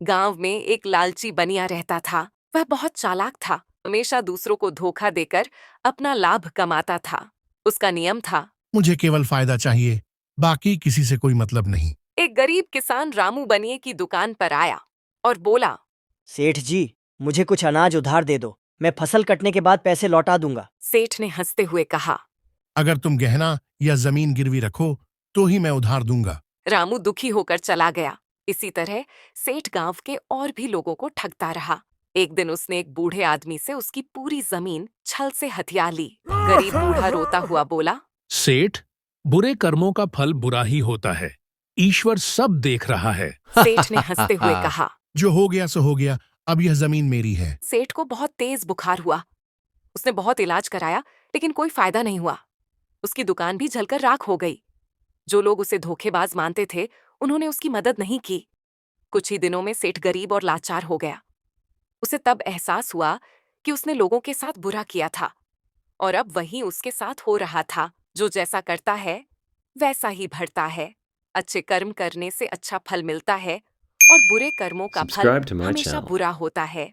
गांव में एक लालची बनिया रहता था। वह बहुत चालाक था, हमेशा दूसरों को धोखा देकर अपना लाभ कमाता था। उसका नियम था, मुझे केवल फायदा चाहिए, बाकी किसी से कोई मतलब नहीं। एक गरीब किसान रामू बनिए की दुकान पर आया और बोला, सेठ जी, मुझे कुछ अनाज उधार दे दो, मैं फसल कटने के बाद पैसे लौटा दूंगा। सेठ ने हंसते हुए कहा। अगर तुम गहना या जमीन गिरवी रखो तो ही मैं उधार दूंगा। रामू दुखी होकर चला गया। इसी तरह सेठ गांव के और भी लोगों को ठगता रहा। एक दिन उसने एक बूढ़े आदमी से उसकी पूरी जमीन छल से हथिया ली। गरीब बूढ़ा रोता हुआ बोला, सेठ, बुरे कर्मों का फल बुरा ही होता है। ईश्वर सब देख रहा है। सेठ ने हंसते हुए कहा। जो हो गया सो हो गया, अब यह जमीन मेरी है। सेठ को बहुत तेज बुखार हुआ। उसने बहुत इलाज कराया, लेकिन कोई फायदा नहीं हुआ। उसकी दुकान भी जलकर राख हो गई। जो लोग उसे धोखेबाज मानते थे, उन्होंने उसकी मदद नहीं की। कुछ ही दिनों में सेठ गरीब और लाचार हो गया। उसे तब एहसास हुआ कि उसने लोगों के साथ बुरा किया था, और अब वही उसके साथ हो रहा था। जो जैसा करता है वैसा ही भरता है। अच्छे कर्म करने से अच्छा फल मिलता है, और बुरे कर्मों का फल Subscribe to my हमेशा channel. बुरा होता है।